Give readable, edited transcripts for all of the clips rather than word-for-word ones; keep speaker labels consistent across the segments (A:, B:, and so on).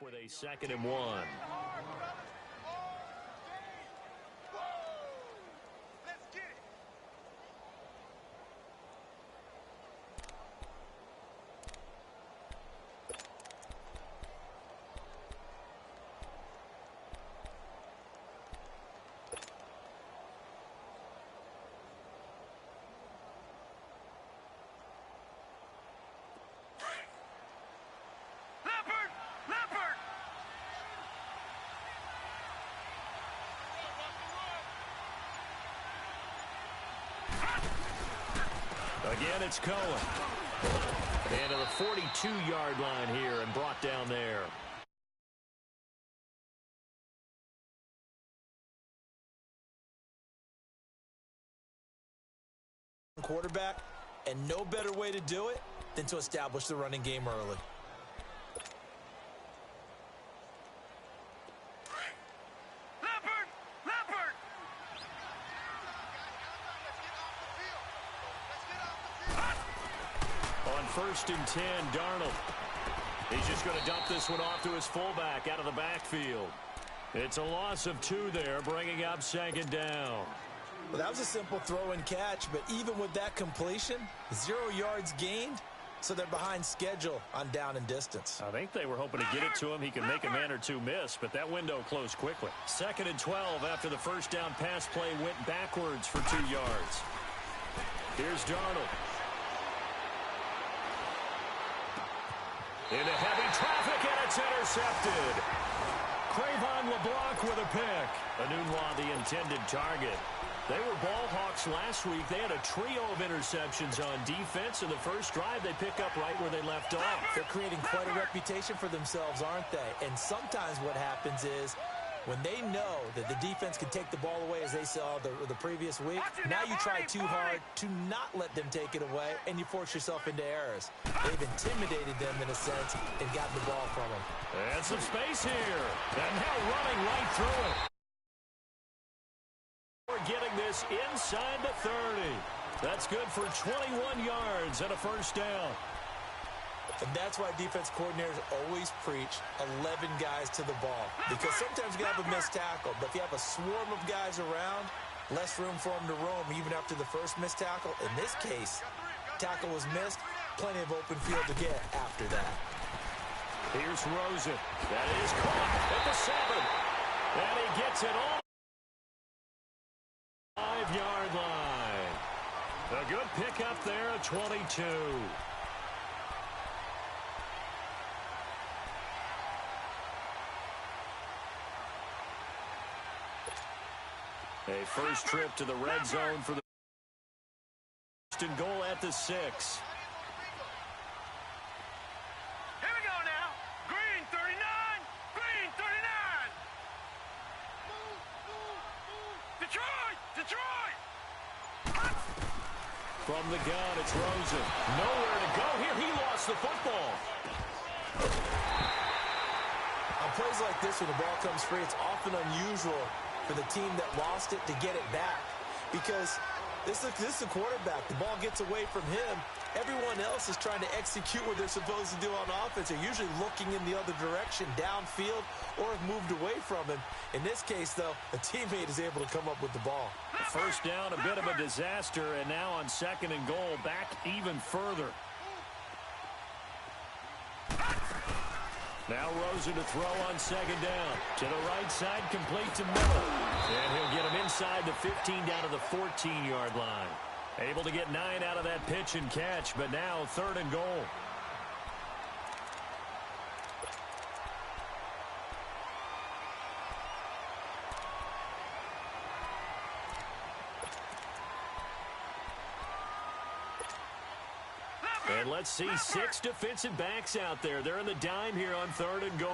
A: with a 2nd and 1. Again, it's Cohen. And to the 42-yard line here and brought down there.
B: Quarterback, and no better way to do it than to establish the running game early.
A: First and 10, Darnold. He's just going to dump this one off to his fullback out of the backfield. It's a loss of 2 there, bringing up 2nd down.
B: Well, that was a simple throw and catch, but even with that completion, 0 yards gained, so they're behind schedule on down and distance.
A: I think they were hoping to get it to him. He could make a man or 2 miss, but that window closed quickly. 2nd and 12 after the first down pass play went backwards for 2 yards. Here's Darnold. Into heavy traffic, and it's intercepted. Cre'Von LeBlanc with a pick. Enunwa, the intended target. They were ball hawks last week. They had a trio of interceptions on defense. In the first drive, they pick up right where they left off.
B: They're creating quite a reputation for themselves, aren't they? And sometimes what happens is, when they know that the defense can take the ball away as they saw the previous week, now you try too hard to not let them take it away, and you force yourself into errors. They've intimidated them in a sense and gotten the ball from them.
A: And some space here. And now running right through it. We're getting this inside the 30. That's good for 21 yards and a first down.
B: And that's why defense coordinators always preach 11 guys to the ball. Because sometimes you have a missed tackle, but if you have a swarm of guys around, less room for them to roam even after the first missed tackle. In this case, tackle was missed, plenty of open field to get after that.
A: Here's Rosen. That is caught at the 7. And he gets it on the 5-yard line. A good pickup there at 22. A first trip to the red zone for the first and goal at the 6.
C: Here we go now. Green 39. Green 39. Detroit.
A: From the gun, it's Rosen. Nowhere to go here. He lost the football.
B: On plays like this, when the ball comes free, it's often unusual for the team that lost it to get it back, because this is a quarterback. The ball gets away from him. Everyone else is trying to execute what they're supposed to do on offense. They're usually looking in the other direction, downfield, or have moved away from him. In this case, though, a teammate is able to come up with the ball.
A: First down, a bit of a disaster, and now on 2nd and goal, back even further. Now Rosen to throw on 2nd down. To the right side, complete to Miller. And he'll get him inside the 15 down to the 14-yard line. Able to get 9 out of that pitch and catch, but now 3rd and goal. And let's see 6 defensive backs out there. They're in the dime here on 3rd and goal.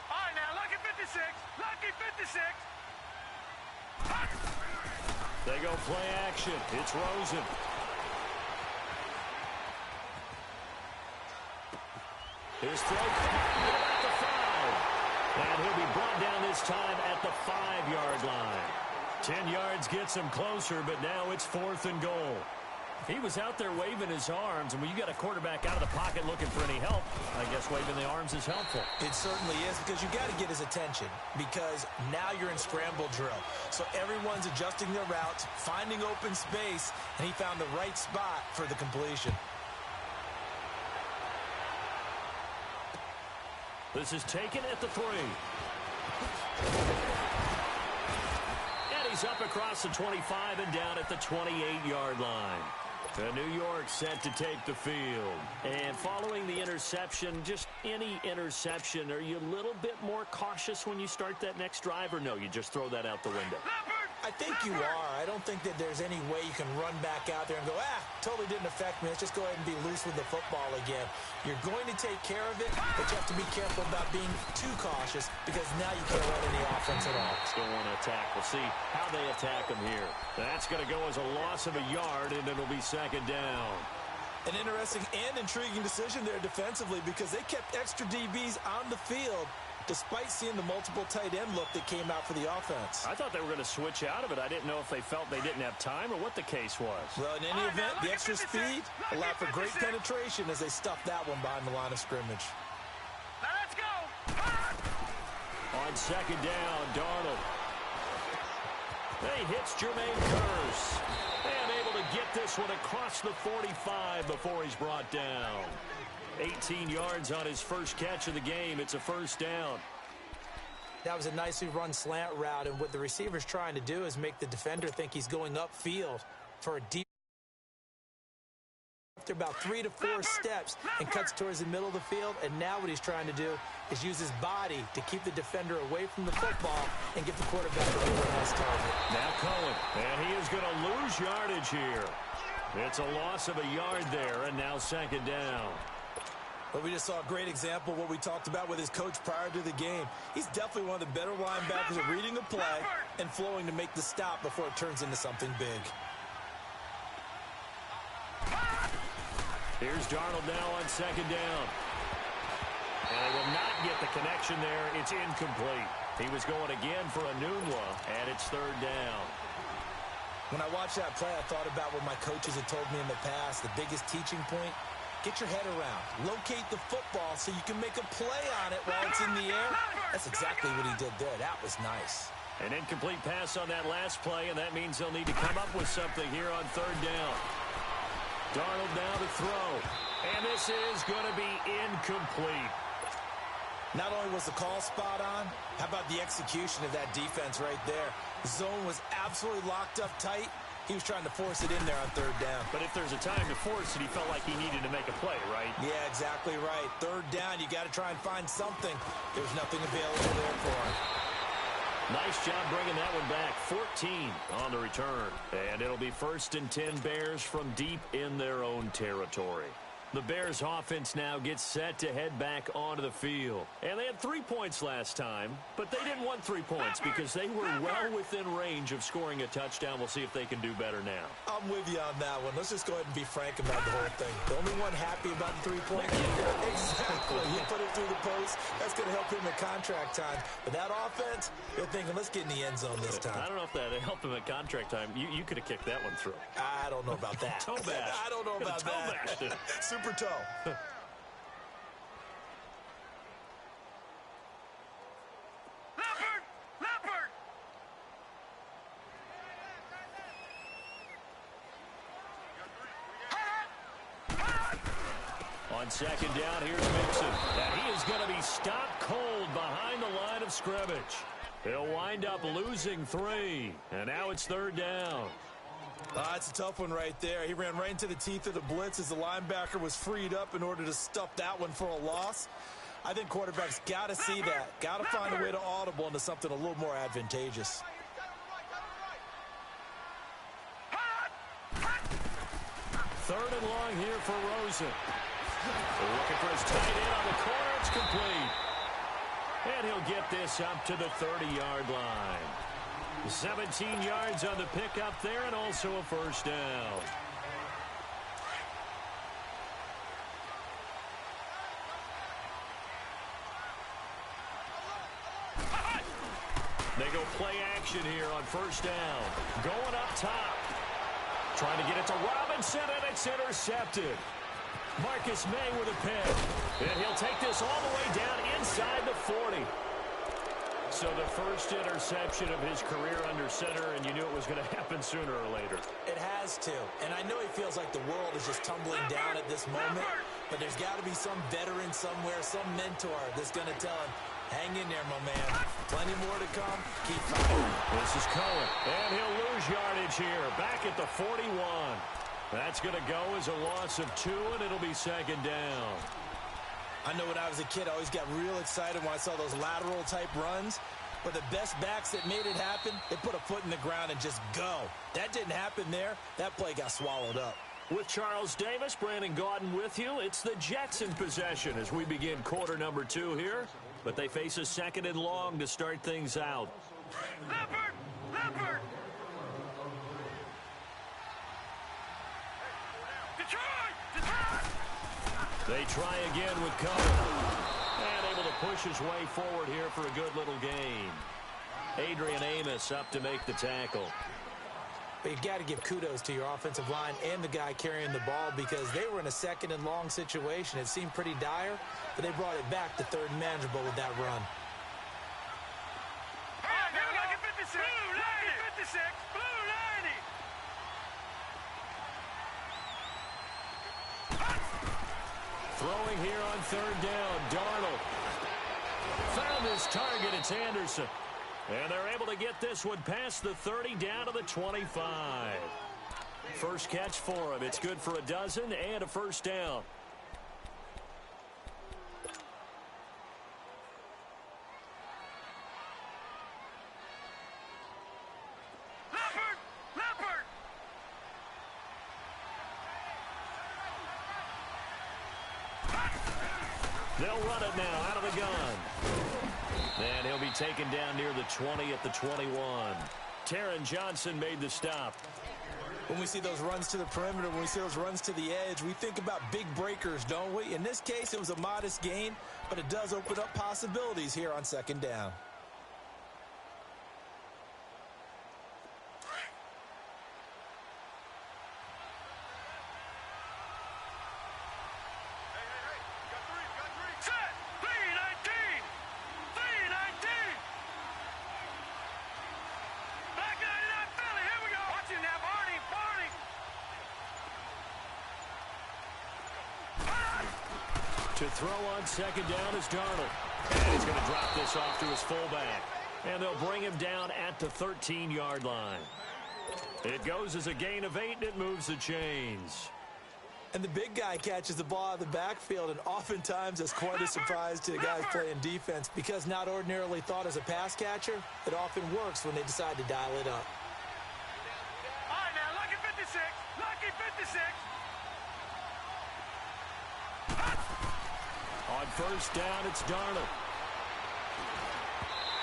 C: All right, now, lucky 56. Lucky 56.
A: They go play action. It's Rosen. His throw at the 5. And he'll be brought down this time at the 5-yard line. 10 yards gets him closer, but now it's 4th and goal. He was out there waving his arms, and when you got a quarterback out of the pocket looking for any help, I guess waving the arms is helpful.
B: It certainly is, because you got to get his attention, because now you're in scramble drill. So everyone's adjusting their routes, finding open space, and he found the right spot for the completion.
A: This is taken at the 3. And he's up across the 25 and down at the 28-yard line. New York set to take the field. And following the interception, just any interception, are you a little bit more cautious when you start that next drive, or no, you just throw that out the window?
B: I think you are. I don't think that there's any way you can run back out there and go, totally didn't affect me. Let's just go ahead and be loose with the football again. You're going to take care of it, but you have to be careful about being too cautious, because now you can't run any offense at all.
A: Still want to attack. We'll see how they attack him here. That's going to go as a loss of a yard, and it'll be second down.
B: An interesting and intriguing decision there defensively, because they kept extra DBs on the field despite seeing the multiple tight end look that came out for the offense.
A: I thought they were going to switch out of it. I didn't know if they felt they didn't have time or what the case was.
B: Well, in any event, the extra speed allowed for great penetration as they stuffed that one behind the line of scrimmage.
C: Now let's go.
A: On second down, Darnold. He hits Jermaine Kearse. And able to get this one across the 45 before he's brought down. 18 yards on his first catch of the game. It's a first down.
B: That was a nicely run slant route, and what the receiver's trying to do is make the defender think he's going upfield for a deep. After about 3 to 4 steps and cuts towards the middle of the field, and now what he's trying to do is use his body to keep the defender away from the football and get the quarterback a really nice target.
A: Now Cohen, and he is going to lose yardage here. It's a loss of a yard there, and now second down.
B: But we just saw a great example of what we talked about with his coach prior to the game. He's definitely one of the better linebackers at reading a play and flowing to make the stop before it turns into something big.
A: Here's Darnold now on second down. And they will not get the connection there. It's incomplete. He was going again for Enunwa, and it's third down.
B: When I watched that play, I thought about what my coaches had told me in the past. The biggest teaching point: get your head around. Locate the football so you can make a play on it while it's in the air. That's exactly what he did there. That was nice.
A: An incomplete pass on that last play, and that means they'll need to come up with something here on third down. Darnold now to throw. And this is going to be incomplete.
B: Not only was the call spot on, how about the execution of that defense right there? The zone was absolutely locked up tight. He was trying to force it in there on third down.
A: But if there's a time to force it, he felt like he needed to make a play, right?
B: Yeah, exactly right. Third down, you got to try and find something. There's nothing available there for him.
A: Nice job bringing that one back. 14 on the return. And it'll be 1st and 10 Bears from deep in their own territory. The Bears offense now gets set to head back onto the field. And they had 3 points last time, but they didn't want 3 points because they were well within range of scoring a touchdown. We'll see if they can do better now.
B: I'm with you on that one. Let's just go ahead and be frank about the whole thing. The only one happy about the 3-point kicker. Exactly. He put it through the post. That's going to help him at contract time. But that offense, they're thinking, let's get in the end zone this time.
A: I don't know if that helped him at contract time. You could have kicked that one through.
B: I don't know about that.
A: Toe bash.
B: I don't know about
A: toe
B: that.
A: Bashed it.
B: Super toe.
C: Leopard!
A: On second down, here's Mixon. And he is going to be stopped cold behind the line of scrimmage. He'll wind up losing 3. And now it's third down.
B: It's a tough one right there. He ran right into the teeth of the blitz as the linebacker was freed up in order to stuff that one for a loss. I think quarterbacks got to see that. Got to find a way to audible into something a little more advantageous.
A: Third and long here for Rosen. Looking for his tight end on the corner. It's complete. And he'll get this up to the 30-yard line. 17 yards on the pickup there, and also a first down. They go play action here on first down. Going up top. Trying to get it to Robinson, and it's intercepted. Marcus May with a pick. And he'll take this all the way down inside the 40. So the first interception of his career under center, and you knew it was going to happen sooner or later.
B: It has to. And I know he feels like the world is just tumbling down at this moment, but there's got to be some veteran somewhere, some mentor that's going to tell him, hang in there, my man. Plenty more to come. Keep fighting.
A: This is Cohen, and he'll lose yardage here. Back at the 41. That's going to go as a loss of 2, and it'll be second down.
B: I know when I was a kid, I always got real excited when I saw those lateral-type runs. But the best backs that made it happen, they put a foot in the ground and just go. That didn't happen there. That play got swallowed up.
A: With Charles Davis, Brandon Gaudin with you. It's the Jets in possession as we begin quarter number 2 here. But they face a second and long to start things out.
C: Leopard! Leopard! Detroit! Detroit!
A: They try again with Cohen. And able to push his way forward here for a good little gain. Adrian Amos up to make the tackle.
B: But you've got to give kudos to your offensive line and the guy carrying the ball because they were in a second and long situation. It seemed pretty dire, but they brought it back to third and manageable with that run.
C: All right, now, lucky 56. Lucky 56. Blue 90.
A: Throwing here on third down. Darnold found his target. It's Anderson. And they're able to get this one past the 30 down to the 25. First catch for him. It's good for a dozen and a first down.
C: Leopard! Leopard!
A: They'll run it now out of the gun. And he'll be taken down near the 20 at the 21. Taron Johnson made the stop.
B: When we see those runs to the perimeter, when we see those runs to the edge, we think about big breakers, don't we? In this case, it was a modest gain, but it does open up possibilities here on second down.
C: Set! 319! 319! Back 99 Philly, here we go! Watch him now, Barney! Barney!
A: To throw on second down is Darnold. And he's going to drop this off to his fullback. And they'll bring him down at the 13-yard line. It goes as a gain of 8, and it moves the chains.
B: And the big guy catches the ball out of the backfield, and oftentimes it's quite a surprise to the guys playing defense because not ordinarily thought as a pass catcher, it often works when they decide to dial it up.
C: All right, now, lucky 56! Lucky 56!
A: On first down, it's Darnold.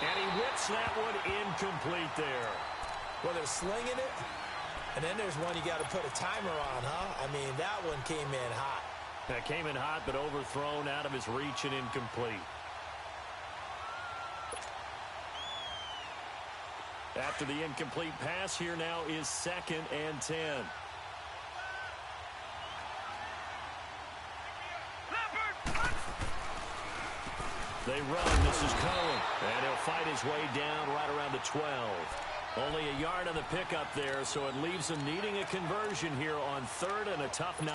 A: And he whips that one incomplete there.
B: Well, they're slinging it, and then there's one you got to put a timer on, huh? I mean, that one came in hot.
A: That came in hot, but overthrown out of his reach and incomplete. After the incomplete pass, here now is 2nd and 10. They run. This is Cohen. And he'll fight his way down right around the 12. Only a yard on the pickup there, so it leaves him needing a conversion here on 3rd and a tough 9.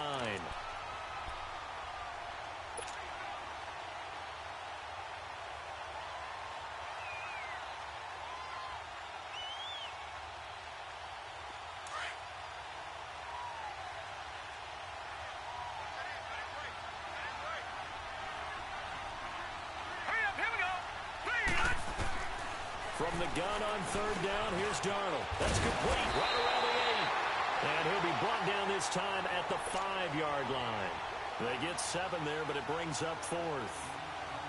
A: From the gun on 3rd down, here's Darnold. That's complete right around the 8. And he'll be brought down this time at the 5-yard line. They get 7 there, but it brings up 4th.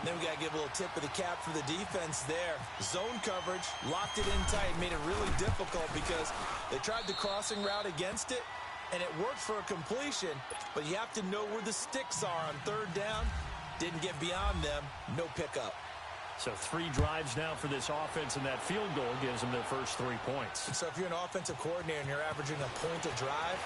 B: Then we got to give a little tip of the cap for the defense there. Zone coverage, locked it in tight, made it really difficult because they tried the crossing route against it, and it worked for a completion, but you have to know where the sticks are on 3rd down. Didn't get beyond them, no pickup.
A: So 3 drives now for this offense, and that field goal gives them their first 3 points.
B: So if you're an offensive coordinator and you're averaging a point a drive,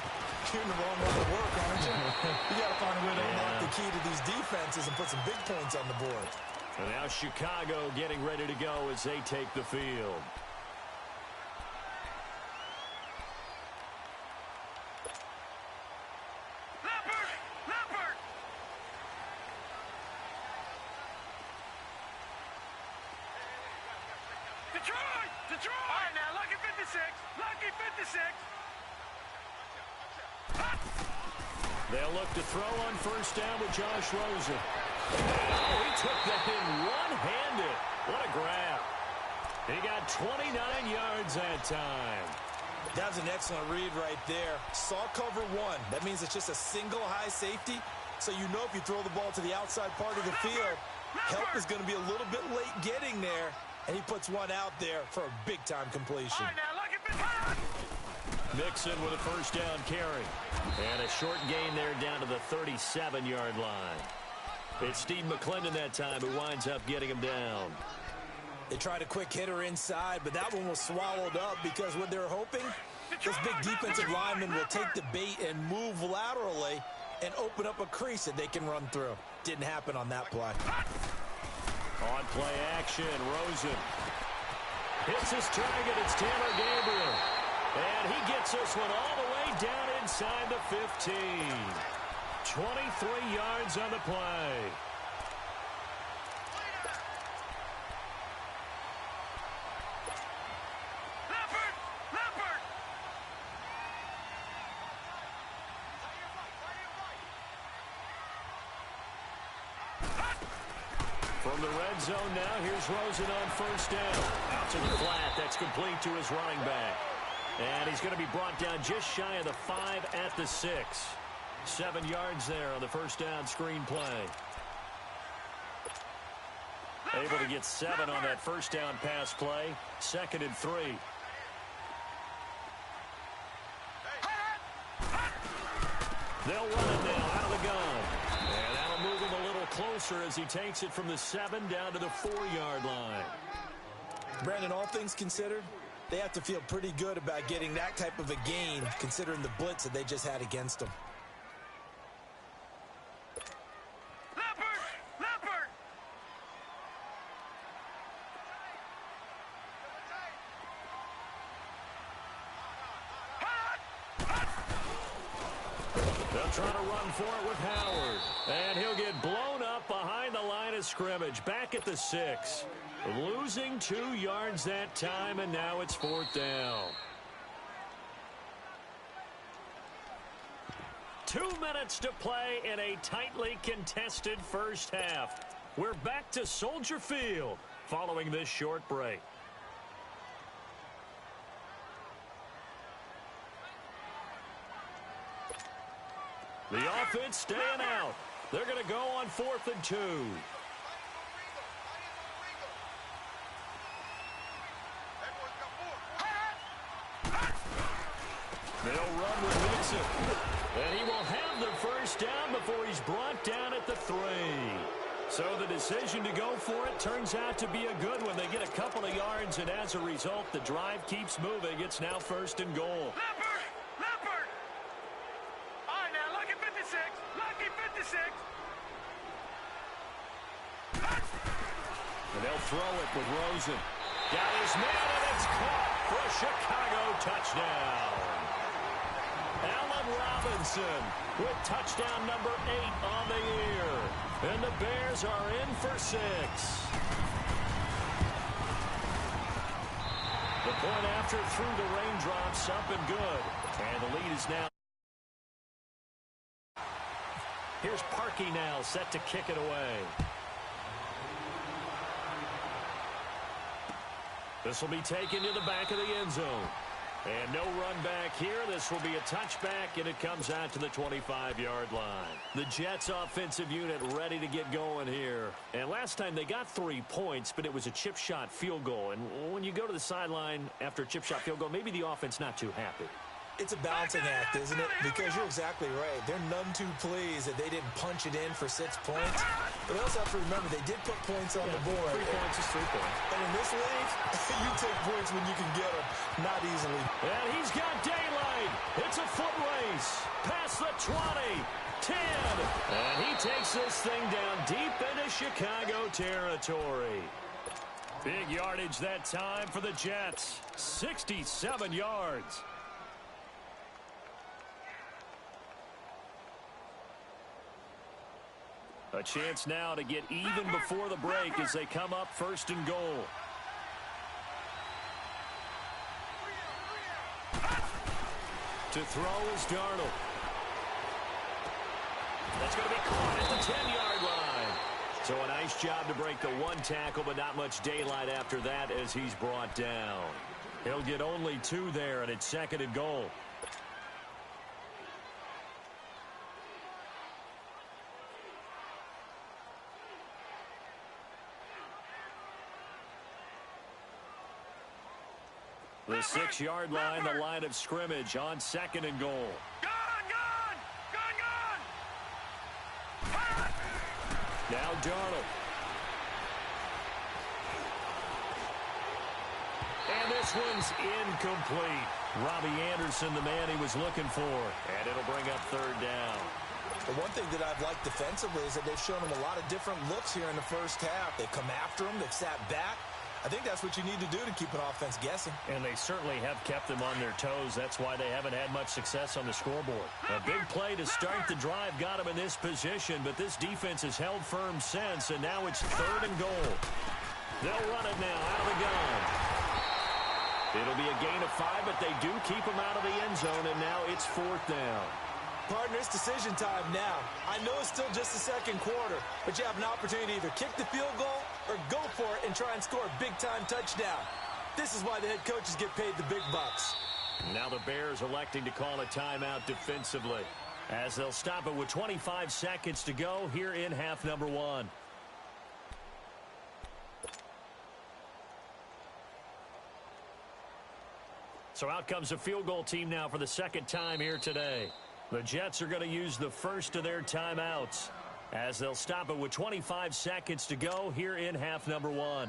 B: you're in the wrong line of work, aren't you? You got to find a way to unlock the key to these defenses and put some big points on the board.
A: And now Chicago getting ready to go as they take the field.
C: Detroit! All right, now, lucky 56. Lucky 56.
A: They'll look to throw on first down with Josh Rosen. Oh, he took that in one-handed. What a grab. He got 29 yards that time.
B: That was an excellent read right there. Saw cover 1. That means it's just a single high safety. So you know if you throw the ball to the outside part of the field, help is going to be a little bit late getting there. And he puts one out there for a big-time completion.
C: All right, now, look at this.
A: Mixon with a first down carry. And a short gain there down to the 37-yard line. It's Steve McClendon that time who winds up getting him down.
B: They tried a quick hitter inside, but that one was swallowed up because what they're hoping, this big defensive lineman will take the bait and move laterally and open up a crease that they can run through. Didn't happen on that play.
A: On play action, Rosen hits his target. It's Taylor Gabriel. And he gets this one all the way down inside the 15. 23 yards on the play. From the red zone now, here's Rosen on first down. Out to the flat. That's complete to his running back. And he's going to be brought down just shy of the 5 at the 6. 7 yards there on the first down screen play. Able to get 7 on that first down pass play. 2nd and 3. They'll run it now out of the gun. And that'll move him a little closer as he takes it from the 7 down to the 4-yard line.
B: Brandon, all things considered, they have to feel pretty good about getting that type of a gain considering the blitz that they just had against them.
A: They'll try to run for it with Howard. And he'll get blown up behind the line of scrimmage. Back at the 6. Losing 2 yards that time, and now it's 4th down. 2 minutes to play in a tightly contested first half. We're back to Soldier Field following this short break. The offense staying out. They're going to go on 4th and 2. They'll run with Mixon. And he will have the first down before he's brought down at the 3. So the decision to go for it turns out to be a good one. They get a couple of yards, and as a result, the drive keeps moving. It's now 1st and goal.
C: Leopard! All right, now, lucky 56. Lucky 56.
A: And they'll throw it with Rosen. Got his man, and it's caught for a Chicago touchdown. Allen Robinson with touchdown number 8 on the year. And the Bears are in for 6. The point after through the raindrops, up and good. And the lead is now. Here's Parkey now set to kick it away. This will be taken to the back of the end zone. And no run back here. This will be a touchback, and it comes out to the 25-yard line. The Jets offensive unit ready to get going here. And last time they got 3 points, but it was a chip shot field goal. And when you go to the sideline after a chip shot field goal, maybe the offense not too happy.
B: It's a balancing act, isn't it? Because you're exactly right. They're none too pleased that they didn't punch it in for 6 points. But they also have to remember they did put points on the board.
A: 3 points is 3 points.
B: And in this league, you take points when you can get them, not easily.
A: And he's got daylight. It's a foot race. Past the 20, 10. And he takes this thing down deep into Chicago territory. Big yardage that time for the Jets. 67 yards. A chance now to get even before the break as they come up 1st and goal. To throw is Darnold. That's going to be caught at the 10-yard line. So a nice job to break the 1 tackle, but not much daylight after that as he's brought down. He'll get only 2 there, and it's 2nd and goal. The 6-yard line, the line of scrimmage on 2nd and goal. Now Darnold. And this one's incomplete. Robbie Anderson, the man he was looking for. And it'll bring up 3rd down.
B: The one thing that I've liked defensively is that they've shown him a lot of different looks here in the first half. They've come after him. They've sat back. I think that's what you need to do to keep an offense guessing.
A: And they certainly have kept them on their toes. That's why they haven't had much success on the scoreboard. A big play to start the drive got them in this position, but this defense has held firm since, and now it's 3rd and goal. They'll run it now out of the gun. It'll be a gain of 5, but they do keep them out of the end zone, and now it's 4th down.
B: Partner, it's decision time now. I know it's still just the 2nd quarter, but you have an opportunity to either kick the field goal or go for it and try and score a big-time touchdown. This is why the head coaches get paid the big bucks.
A: Now the Bears electing to call a timeout defensively as they'll stop it with 25 seconds to go here in half number 1. So out comes the field goal team now for the 2nd time here today. The Jets are going to use the first of their timeouts as they'll stop it with 25 seconds to go here in half number 1.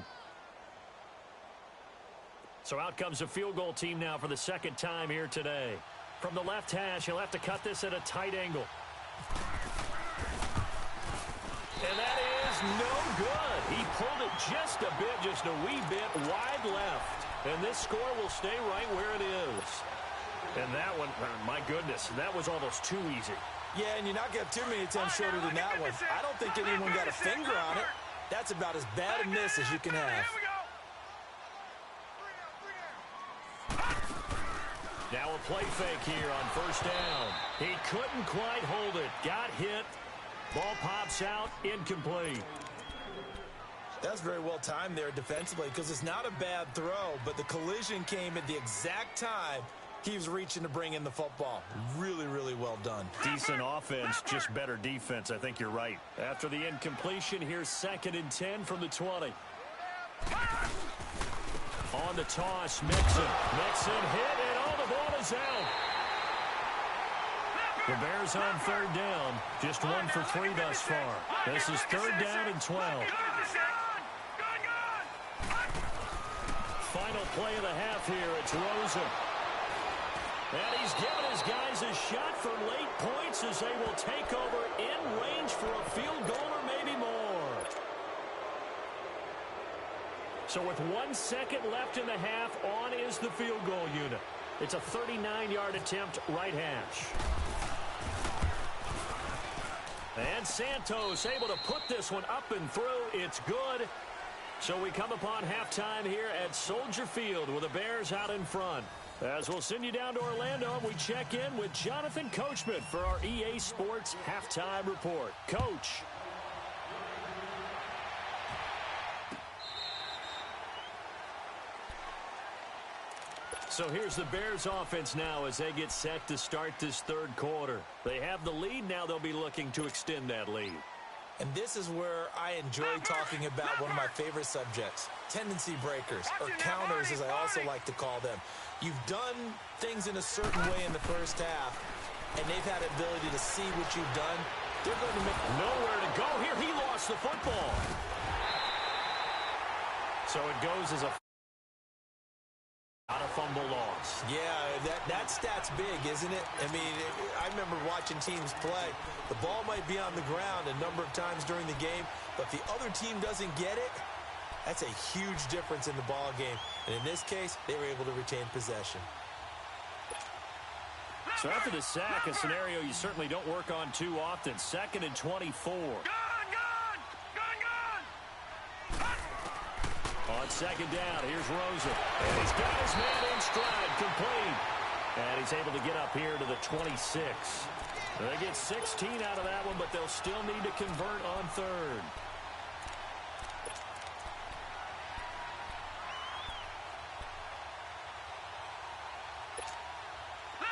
A: So out comes the field goal team now for the 2nd time here today. From the left hash, he'll have to cut this at a tight angle. And that is no good. He pulled it just a wee bit wide left. And this score will stay right where it is. And that one, my goodness, that was almost too easy.
B: Yeah, and you're not going to have too many attempts shorter than that one. I don't think anyone got a finger on it. That's about as bad a miss as you can have.
A: Now a play fake here on 1st down. He couldn't quite hold it. Got hit. Ball pops out. Incomplete.
B: That's very well timed there defensively because it's not a bad throw, but the collision came at the exact time he was reaching to bring in the football. Really, really well done.
A: Decent offense, just better defense. I think you're right. After the incompletion, here's 2nd and 10 from the 20. On the toss, Mixon. Mixon hit, and all the ball is out. The Bears on 3rd down. Just 1 for 3 thus far. This is 3rd down and 12. Final play of the half here. It's Rosen. And he's given his guys a shot for late points as they will take over in range for a field goal or maybe more. So with 1 second left in the half, on is the field goal unit. It's a 39-yard attempt, right hash. And Santos able to put this one up and through. It's good. So we come upon halftime here at Soldier Field with the Bears out in front. As we'll send you down to Orlando, we check in with Jonathan Coachman for our EA Sports Halftime Report. Coach. So here's the Bears offense now as they get set to start this 3rd quarter. They have the lead. Now they'll be looking to extend that lead.
B: And this is where I enjoy talking about one of my favorite subjects, tendency breakers, or counters as I also like to call them. You've done things in a certain way in the first half, and they've had the ability to see what you've done. They're going to make
A: nowhere to go here. He lost the football. So it goes as a fumble loss.
B: Yeah, that stat's big, isn't it? I mean, I remember watching teams play. The ball might be on the ground a number of times during the game, but if the other team doesn't get it, that's a huge difference in the ball game. And in this case, they were able to retain possession.
A: So after the sack, a scenario you certainly don't work on too often. 2nd and 24. On 2nd down, here's Rosen. And he's got his man in stride, complete. And he's able to get up here to the 26. They get 16 out of that one, but they'll still need to convert on 3rd.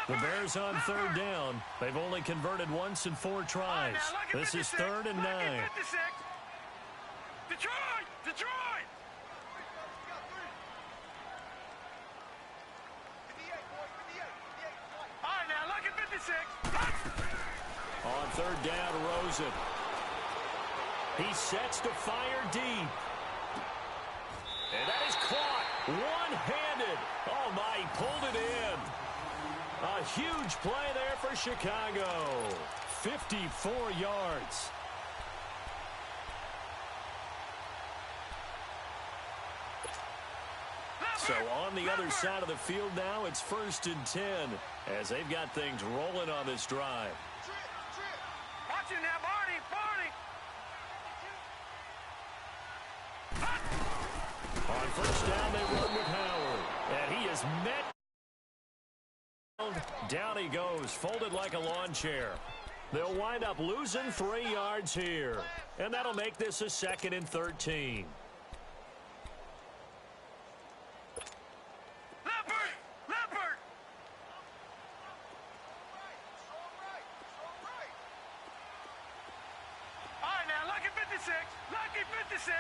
A: The Bears on 3rd down. They've only converted once in 4 tries. This is 3rd and 9.
C: Detroit! Detroit! All right, now look at 56.
A: On 3rd down, Rosen. He sets to fire deep. And that is caught one-handed. Oh, my, he pulled it in. A huge play there for Chicago. 54 yards. So on the other side of the field now, it's 1st and 10 as they've got things rolling on this drive.
C: Watch it now, Barney.
A: On 1st down, they run with Howard. And he is met. Down he goes, folded like a lawn chair. They'll wind up losing 3 yards here. And that'll make this a 2nd and 13.
C: Leopard! All right, now look at 56. Lucky 56.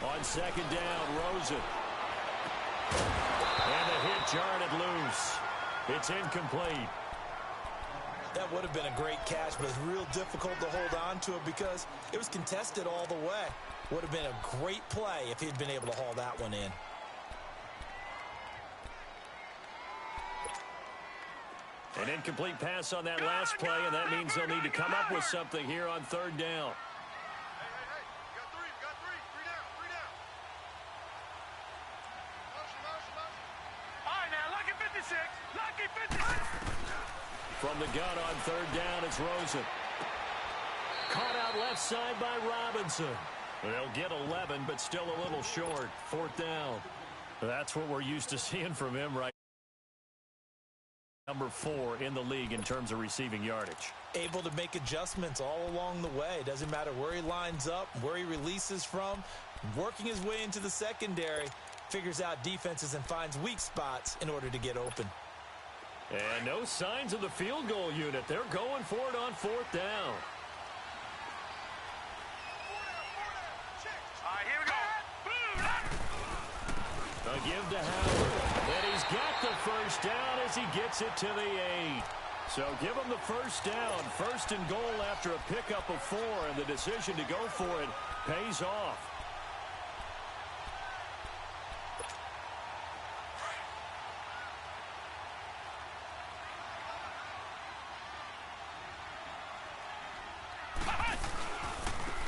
A: On 2nd down, Rosen. And the hit jarred it loose. It's incomplete.
B: That would have been a great catch, but it's real difficult to hold on to it because it was contested all the way. Would have been a great play if he'd been able to haul that one in.
A: An incomplete pass on that last play, and that means they'll need to come up with something here on 3rd down. From the gun on 3rd down, it's Rosen. Caught out left side by Robinson. They'll get 11, but still a little short. 4th down. That's what we're used to seeing from him right now. Number 4 in the league in terms of receiving yardage.
B: Able to make adjustments all along the way. Doesn't matter where he lines up, where he releases from. Working his way into the secondary. Figures out defenses and finds weak spots in order to get open.
A: And no signs of the field goal unit. They're going for it on 4th down.
C: All right, here we go.
A: A give to Howard. And he's got the 1st down as he gets it to the 8. So give him the 1st down. 1st and goal after a pickup of 4. And the decision to go for it pays off.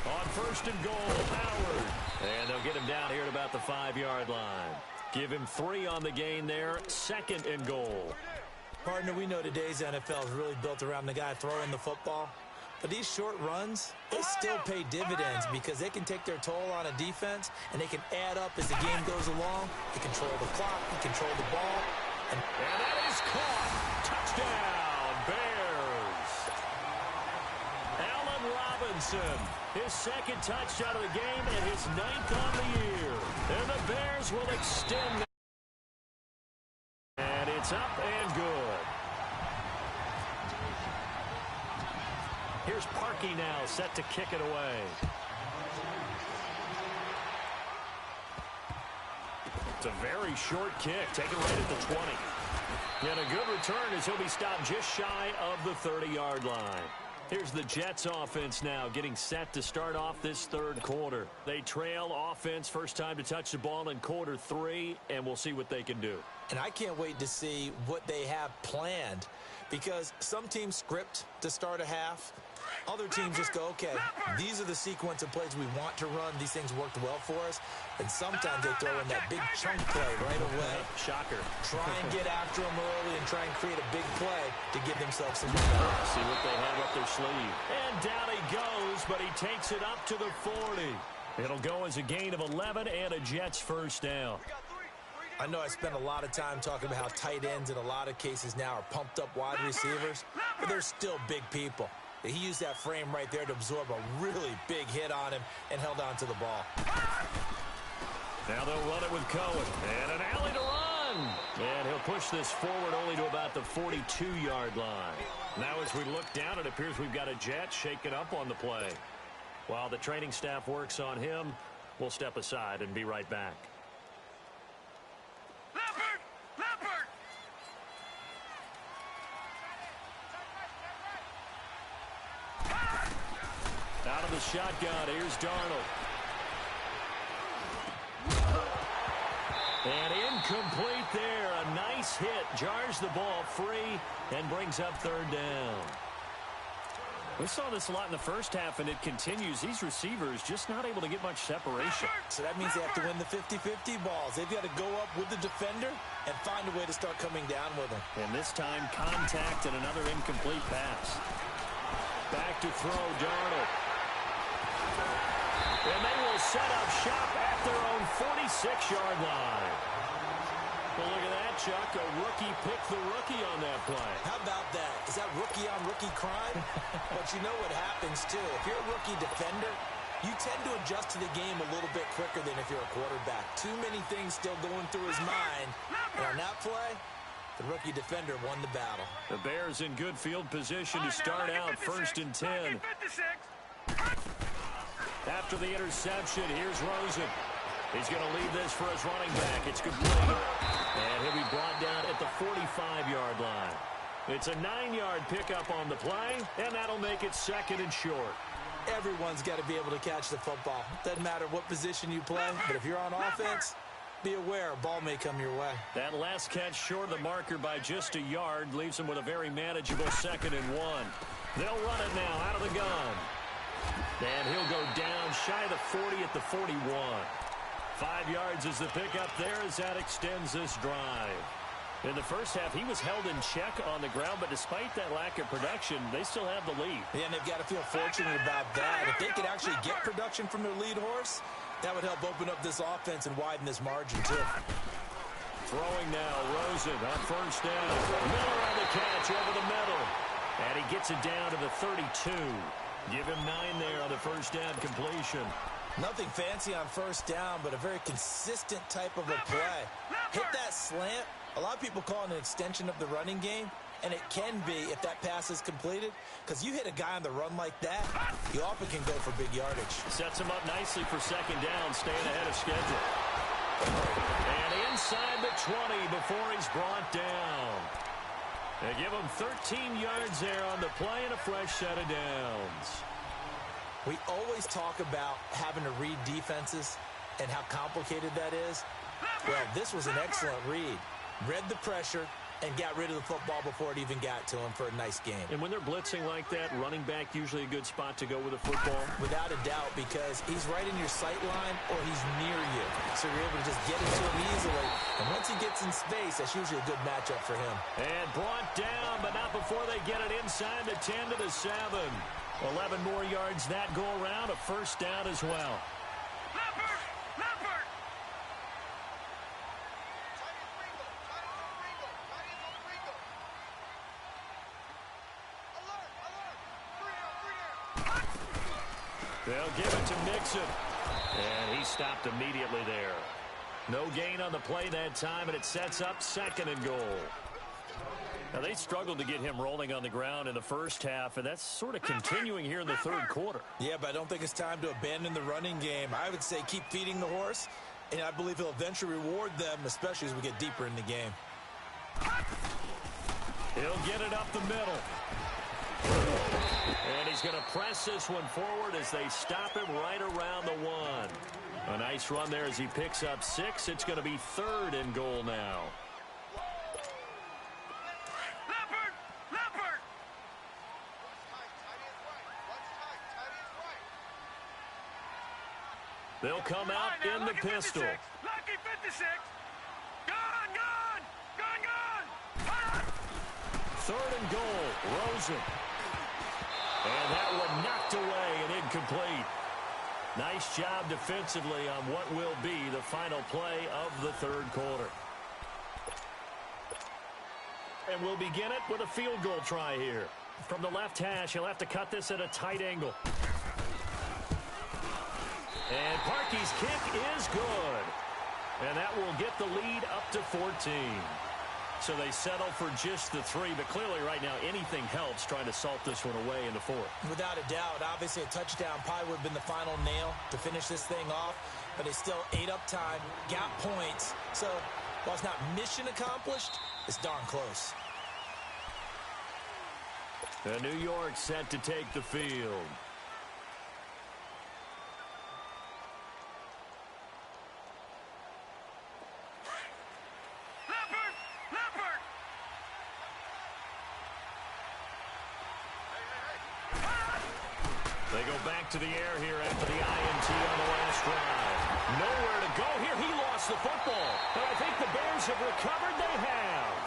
A: On 1st and goal, Howard. And they'll get him down here at about the 5-yard line. Give him 3 on the gain there. 2nd and goal.
B: Partner, we know today's NFL is really built around the guy throwing the football. But these short runs, they still pay dividends because they can take their toll on a defense, and they can add up as the game goes along. They control the clock, they control the ball.
A: And that is caught. Touchdown, Bears. Allen Robinson, his 2nd touchdown of the game and his 9th on the year. And the Bears will extend. And it's up and good. Here's Parkey now, set to kick it away. It's a very short kick, taken right at the 20. And a good return as he'll be stopped just shy of the 30-yard line. Here's the Jets offense now getting set to start off this third quarter. They trail offense, first time to touch the ball in quarter 3, and we'll see what they can do.
B: And I can't wait to see what they have planned, because some teams script to start a half. Other teams just go, okay, these are the sequence of plays we want to run. These things worked well for us. And sometimes they throw in that big chunk play right away.
A: Shocker.
B: Try and get after them early and try and create a big play to give themselves some momentum.
A: See what they have up their sleeve. And down he goes, but he takes it up to the 40. It'll go as a gain of 11 and a Jets first down.
B: I know I spent a lot of time talking about how tight ends in a lot of cases now are pumped up wide receivers, but they're still big people. He used that frame right there to absorb a really big hit on him and held on to the ball.
A: Now they'll run it with Cohen. And an alley to run. And he'll push this forward only to about the 42-yard line. Now as we look down, it appears we've got a Jet shaken up on the play. While the training staff works on him, we'll step aside and be right back.
C: Leopard!
A: Out of the shotgun, here's Darnold. And incomplete there. A nice hit. Jars the ball free and brings up third down. We saw this a lot in the first half, and it continues. These receivers just not able to get much separation.
B: So that means they have to win the 50-50 balls. They've got to go up with the defender and find a way to start coming down with them.
A: And this time, contact and another incomplete pass. Back to throw, Darnold. And they will set up shop at their own 46-yard line. Well, look at that, Chuck. A rookie picked the rookie on that play.
B: How about that? Is that rookie-on-rookie crime? But you know what happens, too. If you're a rookie defender, you tend to adjust to the game a little bit quicker than if you're a quarterback. Too many things still going through his mind. And on that play, the rookie defender won the battle.
A: The Bears in good field position to start out first and 10. After the interception, here's Rosen. He's going to lead this for his running back. It's complete. And he'll be brought down at the 45-yard line. It's a 9-yard pickup on the play, and that'll make it second and short.
B: Everyone's got to be able to catch the football. Doesn't matter what position you play, but if you're on offense, be aware a ball may come your way.
A: That last catch short of the marker by just a yard leaves him with a very manageable second and 1. They'll run it now out of the gun. And he'll go down shy of the 40 at the 41. 5 yards is the pickup there as that extends this drive. In the first half, he was held in check on the ground, but despite that lack of production, they still have the lead.
B: Yeah, and they've got to feel fortunate about that. If they could actually get production from their lead horse, that would help open up this offense and widen this margin, too.
A: Throwing now, Rosen on first down. Miller on the catch over the middle. And he gets it down to the 32. Give him 9 there on the first down completion.
B: Nothing fancy on first down, but a very consistent type of a play. Hit that slant. A lot of people call it an extension of the running game, and it can be if that pass is completed, because you hit a guy on the run like that, you often can go for big yardage.
A: Sets him up nicely for second down, staying ahead of schedule. And inside the 20 before he's brought down. They give him 13 yards there on the play and a fresh set of downs.
B: We always talk about having to read defenses and how complicated that is. Well, this was an excellent read. Read the pressure and got rid of the football before it even got to him for a nice game.
A: And when they're blitzing like that, running back usually a good spot to go with a football?
B: Without a doubt, because he's right in your sight line or he's near you. So you're able to just get into him easily. And once he gets in space, that's usually a good matchup for him.
A: And brought down, but not before they get it inside the 10 to the 7. 11 more yards that go around, a first down as well.
C: Leopard!
A: They'll give it to Mixon. And he stopped immediately there. No gain on the play that time, and it sets up second and goal. Now, they struggled to get him rolling on the ground in the first half, and that's sort of continuing here in the third quarter.
B: Yeah, but I don't think it's time to abandon the running game. I would say keep feeding the horse, and I believe he'll eventually reward them, especially as we get deeper in the game.
A: He'll get it up the middle. And he's going to press this one forward as they stop him right around the 1. A nice run there as he picks up 6. It's going to be 3rd and goal now. They'll come out in the pistol.
C: Lucky 56. Gone, gone, gone, gone.
A: 3rd and goal, Rosen. And that one knocked away and incomplete. Nice job defensively on what will be the final play of the third quarter. And we'll begin it with a field goal try here. From the left hash, he'll have to cut this at a tight angle. And Parkey's kick is good. And that will get the lead up to 14. So they settle for just the 3, but clearly right now anything helps trying to salt this one away in the 4th.
B: Without a doubt, obviously a touchdown probably would have been the final nail to finish this thing off, but they still ate up time, got points. So while it's not mission accomplished, it's darn close.
A: And New York set to take the field. They go back to the air here after the INT on the last drive. Nowhere to go here. He lost the football. But I think the Bears have recovered. They have.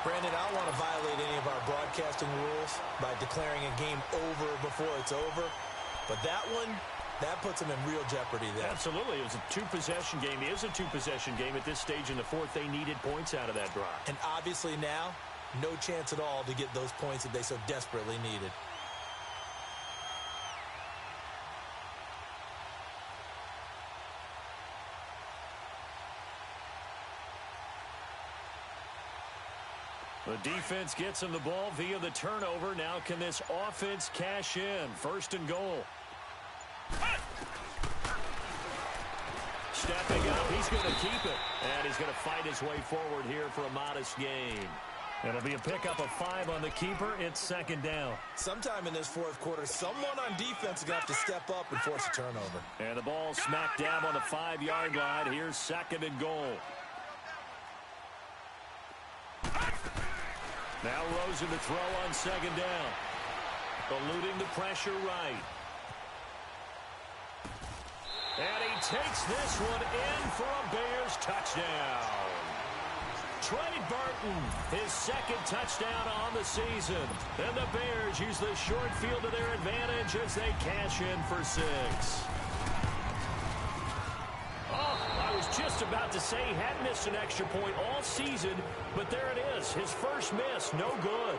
B: Brandon, I don't want to violate any of our broadcasting rules by declaring a game over before it's over. But that one, that puts them in real jeopardy there.
A: Absolutely. It was a two-possession game. It is a two-possession game at this stage in the 4th. They needed points out of that drive.
B: And obviously now, no chance at all to get those points that they so desperately needed.
A: The defense gets him the ball via the turnover. Now can this offense cash in? 1st and goal. Stepping up, he's going to keep it. And he's going to fight his way forward here for a modest gain. It'll be a pickup of 5 on the keeper. It's 2nd down.
B: Sometime in this 4th quarter, someone on defense is going to have to step up and force a turnover.
A: And the ball smack dab on the 5-yard line. Here's 2nd and goal. Now Rosen to throw on 2nd down. Eluding the pressure right. And he takes this one in for a Bears touchdown. Trey Burton, his 2nd touchdown on the season. And the Bears use the short field to their advantage as they cash in for 6. I was just about to say he hadn't missed an extra point all season, but there it is. His first miss, no good.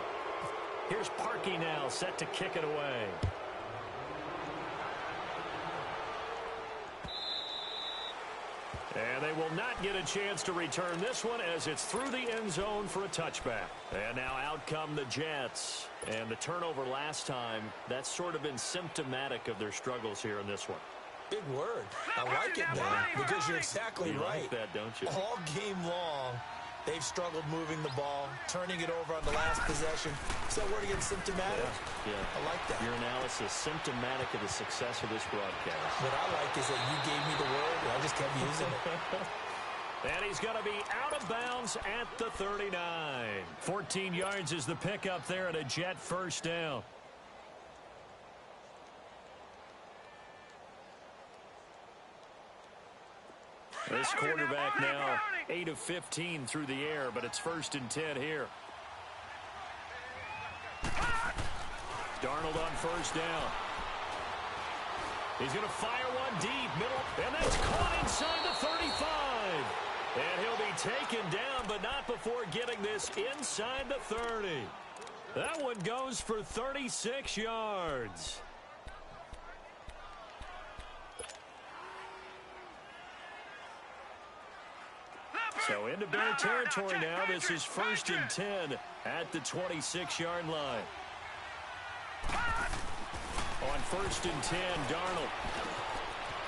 A: Here's Parkey now, set to kick it away. And they will not get a chance to return this one as it's through the end zone for a touchback. And now out come the Jets. And the turnover last time, that's sort of been symptomatic of their struggles here in this one.
B: Big word. I like it, man, because you're exactly right.
A: You like that, don't you?
B: All game long, they've struggled moving the ball, turning it over on the last possession. So word again, symptomatic?
A: Yeah.
B: I like that.
A: Your analysis, symptomatic of the success of this broadcast.
B: What I like is that you gave me the word, and I just kept using it.
A: And he's going to be out of bounds at the 39. 14 yards is the pickup there and a Jet 1st down. This quarterback now 8 of 15 through the air, but it's 1st and 10 here. Darnold on 1st down. He's going to fire one deep, middle, and that's caught inside the 35. And he'll be taken down, but not before getting this inside the 30. That one goes for 36 yards. So So into Bear territory now. This is 1st and 10 at the 26-yard line. On 1st and 10, Darnold.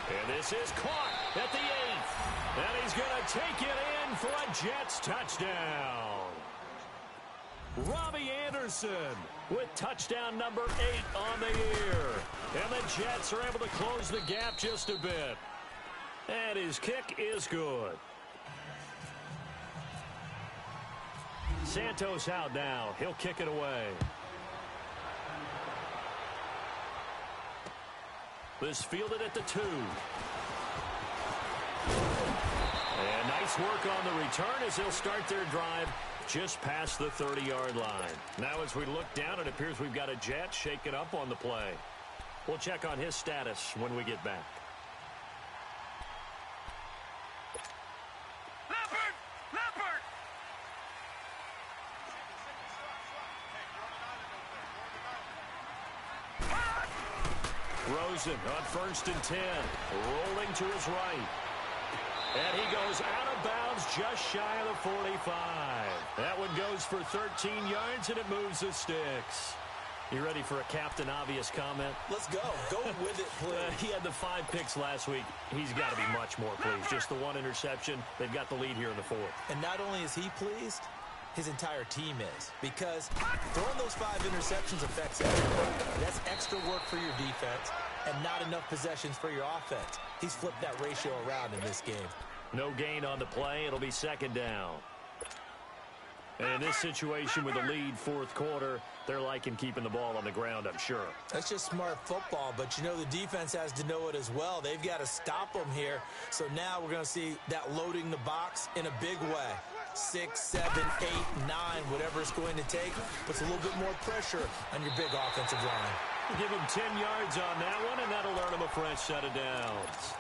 A: And this is caught at the 8th. And he's going to take it in for a Jets touchdown. Robbie Anderson with touchdown number 8 on the year. And the Jets are able to close the gap just a bit. And his kick is good. Santos out now. He'll kick it away. This fielded at the 2. And nice work on the return as they'll start their drive just past the 30-yard line. Now as we look down, it appears we've got a Jet shaking up on the play. We'll check on his status when we get back.
C: Leopard!
A: Rosen on 1st and 10, rolling to his right. And he goes out of bounds just shy of the 45. That one goes for 13 yards, and it moves the sticks. You ready for a Captain Obvious comment?
B: Let's go. Go with it, please.
A: He had the 5 picks last week. He's got to be much more pleased. Just the 1 interception. They've got the lead here in the 4th.
B: And not only is he pleased, his entire team is. Because throwing those 5 interceptions affects everybody. That's extra work for your defense and not enough possessions for your offense. He's flipped that ratio around in this game.
A: No gain on the play. It'll be 2nd down. And in this situation with the lead 4th quarter, they're liking keeping the ball on the ground, I'm sure.
B: That's just smart football, but you know the defense has to know it as well. They've got to stop them here. So now we're going to see that loading the box in a big way. 6, 7, 8, 9, whatever it's going to take, puts a little bit more pressure on your big offensive line.
A: Give him 10 yards on that one, and that'll earn him a fresh set of downs.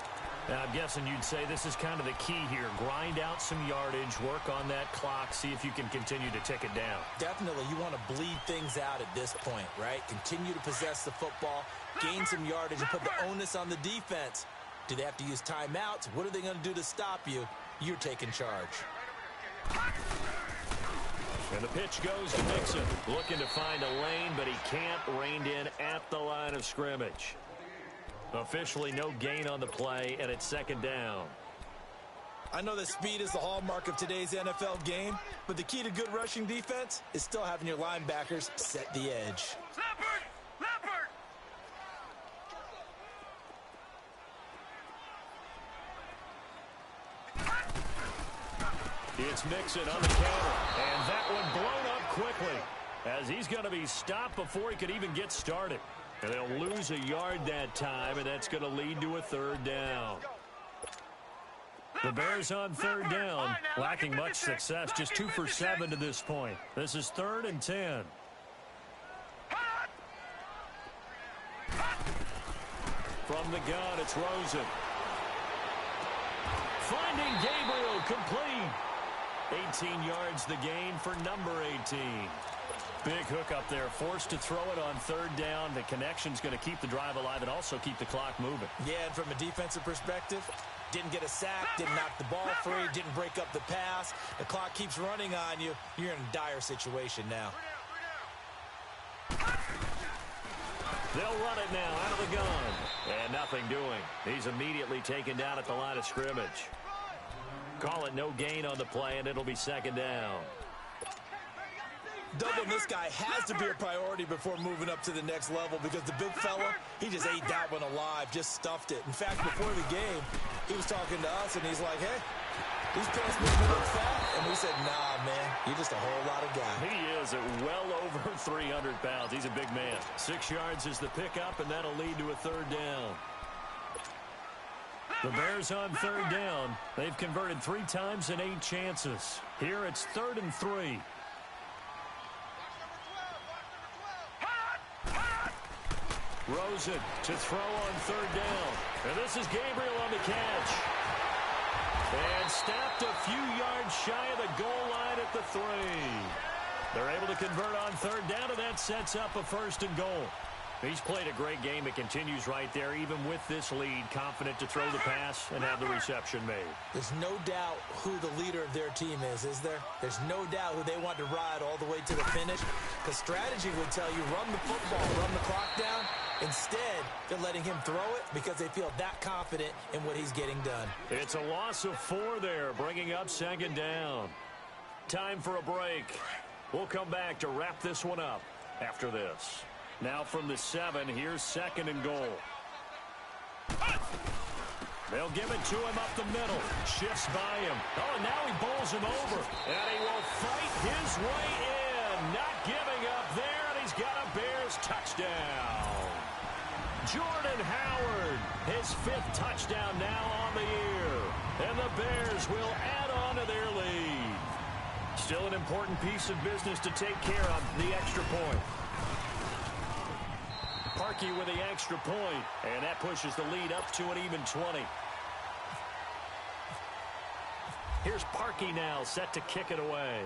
A: Now, I'm guessing you'd say this is kind of the key here. Grind out some yardage, work on that clock, see if you can continue to tick it down.
B: Definitely. You want to bleed things out at this point, right? Continue to possess the football, gain some yardage, and put the onus on the defense. Do they have to use timeouts? What are they going to do to stop you? You're taking charge.
A: And the pitch goes to Mixon. Looking to find a lane, but he can't. Reined in at the line of scrimmage. Officially no gain on the play, and it's 2nd down.
B: I know that speed is the hallmark of today's NFL game, but the key to good rushing defense is still having your linebackers set the edge.
C: Leopard!
A: It's Mixon on the counter, and that one blown up quickly as he's going to be stopped before he could even get started. And they'll lose a yard that time, and that's going to lead to a 3rd down. The Bears on 3rd down, lacking much success, just 2 for 7 to this point. This is 3rd and 10. From the gun, it's Rosen. Finding Gabriel, complete. 18 yards the gain for number 18. Big hook up there, forced to throw it on 3rd down. The connection's going to keep the drive alive and also keep the clock moving.
B: Yeah, and from a defensive perspective, didn't get a sack, didn't knock the ball free, didn't break up the pass. The clock keeps running on you. You're in a dire situation now.
A: They'll run it now out of the gun. And nothing doing. He's immediately taken down at the line of scrimmage. Call it no gain on the play, and it'll be 2nd down.
B: Doubling this guy has to be a priority before moving up to the next level because the big fella, he just ate that one alive, just stuffed it. In fact, before the game, he was talking to us, and he's like, hey, these pants make me look fat. And we said, nah, man, you're just a whole lot of guy.
A: He is at well over 300 pounds. He's a big man. 6 yards is the pickup, and that'll lead to a 3rd down. The Bears on 3rd down. They've converted 3 times in 8 chances. Here it's 3rd and 3. Rosen to throw on 3rd down. And this is Gabriel on the catch. And snapped a few yards shy of the goal line at the 3. They're able to convert on 3rd down, and that sets up a 1st and goal. He's played a great game. It continues right there, even with this lead, confident to throw the pass and have the reception made.
B: There's no doubt who the leader of their team is there? There's no doubt who they want to ride all the way to the finish, because strategy would tell you run the football, run the clock down. Instead, they're letting him throw it because they feel that confident in what he's getting done.
A: It's a loss of 4 there, bringing up second down. Time for a break. We'll come back to wrap this one up after this. Now from the 7, here's second and goal. They'll give it to him up the middle. Shifts by him. Oh, and now he bowls him over. And he will fight his way in. Not giving up there, and he's got a Bears touchdown. Jordan Howard, his 5th touchdown now on the year. And the Bears will add on to their lead. Still an important piece of business to take care of, the extra point. Parkey with the extra point, and that pushes the lead up to an even 20. Here's Parkey now, set to kick it away.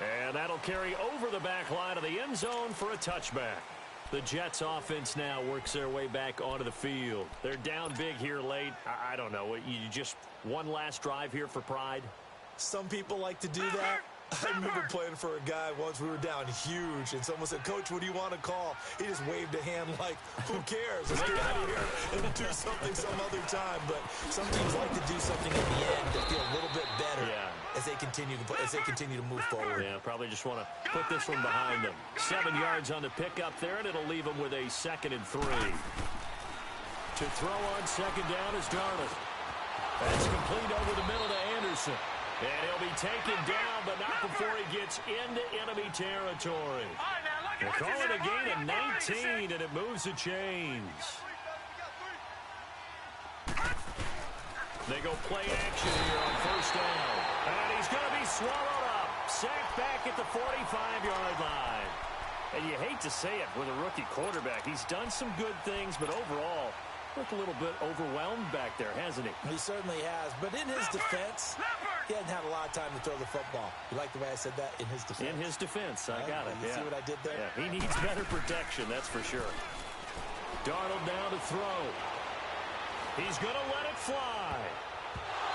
A: And that'll carry over the back line of the end zone for a touchback. The Jets offense now works their way back onto the field. They're down big here late. I don't know. You just one last drive here for pride?
B: Some people like to do that. I remember playing for a guy once. We were down huge, and someone said, "Coach, what do you want to call?" He just waved a hand like, "Who cares? Let's get out of here and do something some other time." But some teams like to do something at the end to feel a little bit better as they continue to move forward.
A: Yeah, probably just want to put this one behind them. 7 yards on the pickup there, and it'll leave them with a 2nd and 3. To throw on second down is Darnold. That's complete over the middle to Anderson. And he'll be taken down, but not before he gets into enemy territory. They call it a gain of 19, and it moves the chains. They go play action here on first down. And he's going to be swallowed up. Sacked back at the 45-yard line. And you hate to say it with a rookie quarterback. He's done some good things, but overall, looked a little bit overwhelmed back there, hasn't he?
B: He certainly has. But in his defense, he hasn't had a lot of time to throw the football. You like the way I said that? In his defense.
A: In his defense. I got it.
B: You see what I did there?
A: Yeah, he needs better protection, that's for sure. Darnold down to throw. He's going to let it fly.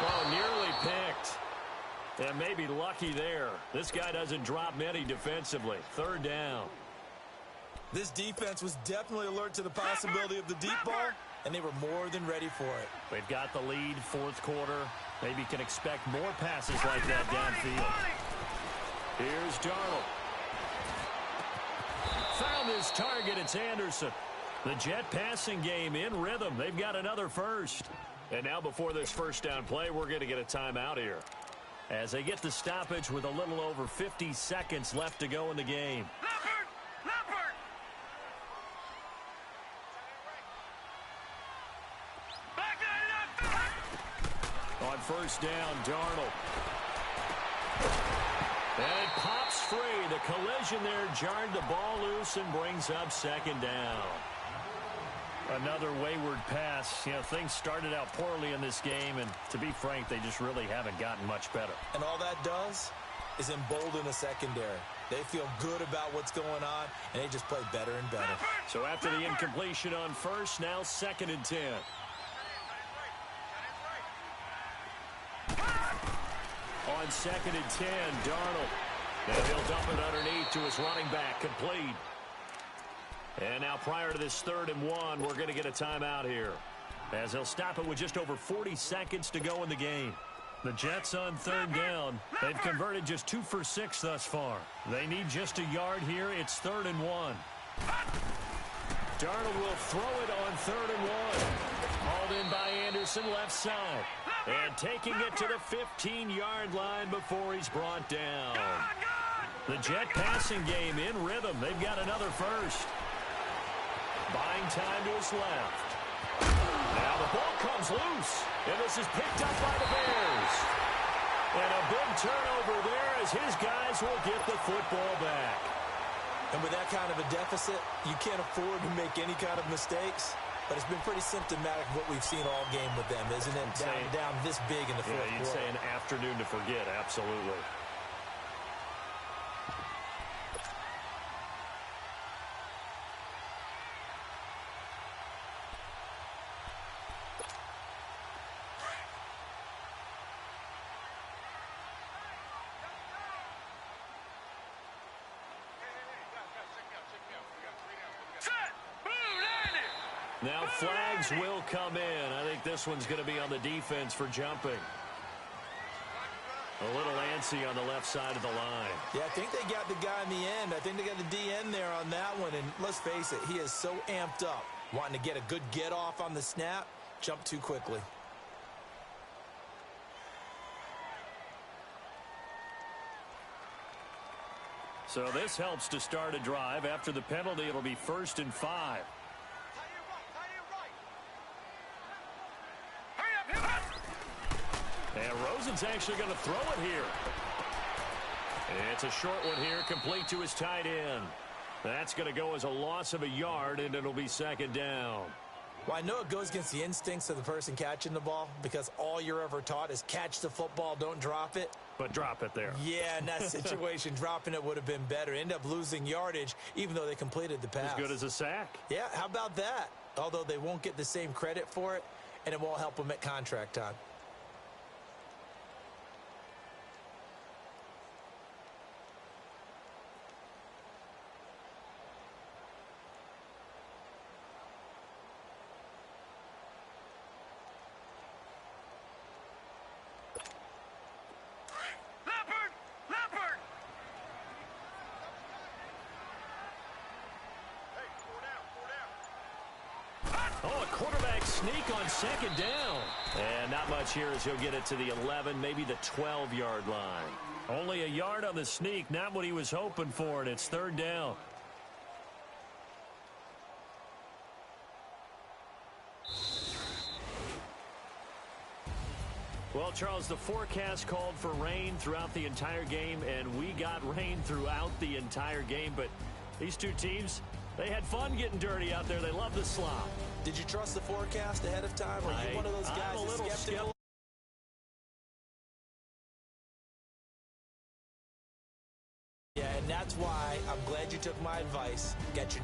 A: Oh, nearly picked. And maybe lucky there. This guy doesn't drop many defensively. 3rd down.
B: This defense was definitely alert to the possibility of the deep ball, and they were more than ready for it.
A: They've got the lead, 4th quarter. Maybe can expect more passes like that downfield. Here's Darnold. Found his target. It's Anderson. The Jet passing game in rhythm. They've got another first. And now before this first down play, we're going to get a timeout here, as they get the stoppage with a little over 50 seconds left to go in the game. On first down, Darnold. And it pops free. The collision there jarred the ball loose and brings up second down. Another wayward pass. You know, things started out poorly in this game, and to be frank, they just really haven't gotten much better.
B: And all that does is embolden a secondary. They feel good about what's going on, and they just play better and better.
A: So after the incompletion on first, now 2nd and 10. On 2nd and 10, Darnold. And he'll dump it underneath to his running back, complete. And now prior to this 3rd and 1, we're going to get a timeout here, as he'll stop it with just over 40 seconds to go in the game. The Jets on 3rd down. They've converted just 2 for 6 thus far. They need just a yard here. It's 3rd and 1. Darnold will throw it on 3rd and 1. Hauled in by Anderson, left side. And taking it to the 15-yard line before he's brought down. The Jet passing game in rhythm. They've got another first. Buying time to his left. Now the ball comes loose, and this is picked up by the Bears. And a big turnover there as his guys will get the football back.
B: And with that kind of a deficit, you can't afford to make any kind of mistakes. But it's been pretty symptomatic of what we've seen all game with them, isn't it? Down this big in the fourth quarter.
A: You'd say an afternoon to forget, absolutely. Now flags will come in. I think this one's going to be on the defense for jumping. A little antsy on the left side of the line.
B: Yeah, I think they got the guy in the end. I think they got the DN there on that one. And let's face it, he is so amped up, wanting to get a good get off on the snap, jump too quickly.
A: So this helps to start a drive. After the penalty, it'll be 1st and 5. And Rosen's actually going to throw it here. It's a short one here, complete to his tight end. That's going to go as a loss of a yard, and it'll be 2nd down.
B: Well, I know it goes against the instincts of the person catching the ball because all you're ever taught is catch the football, don't drop it.
A: But drop it there.
B: Yeah, in that situation, dropping it would have been better. End up losing yardage, even though they completed the pass.
A: As good as a sack.
B: Yeah, how about that? Although they won't get the same credit for it, and it won't help them at contract time.
A: Oh, a quarterback sneak on 2nd down. And not much here as he'll get it to the 11, maybe the 12-yard line. Only a yard on the sneak, not what he was hoping for, and it's 3rd down. Well, Charles, the forecast called for rain throughout the entire game, and we got rain throughout the entire game. But these two teams, they had fun getting dirty out there. They love the slop.
B: Did you trust the forecast ahead of time? Or are you one of those guys
A: I'm a little skeptical.
B: Yeah, and that's why I'm glad you took my advice. Get your